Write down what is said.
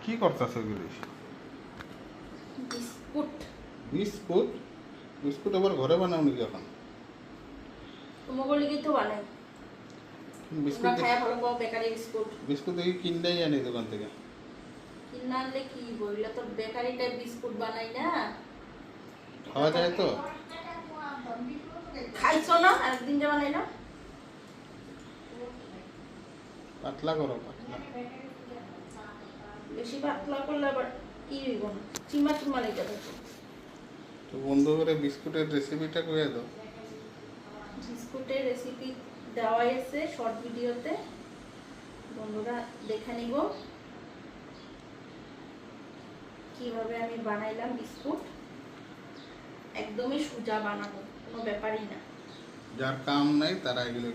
কি করতেছ এগুলি? বিস্কুট। বিস্কুট? বিস্কুট আবার ঘরে বানাও নাকি এখন? তোমাকে লিখেই তো বানাই। বিস্কুট তোমরা খায়া ভালো পাও বেকারি বিস্কুট। বিস্কুট দেখি কিনলেই আনি দোকান থেকে। কিনা আনলে কি বইলা তো বেকারি টাইপ বিস্কুট বানাই না। খাওয়া যায় তো? খাইছো না একদিন যে বানাই না? পাতলা করো পাতলা। বেশি পাতলা করলে আবার কি হইব না, চিমা চিমা লেগে যাবে। তো বন্ধ করে বিস্কুটের রেসিপিটা কইয়া দাও। বিস্কুটের রেসিপি দেওয়া আছে শর্ট ভিডিওতে, বন্ধুরা দেখে নিব কিভাবে আমি বানাইলাম বিস্কুট। একদমই সোজা বানাবো, কোনো ব্যাপারই না। যার কাম নাই তারা এগুলো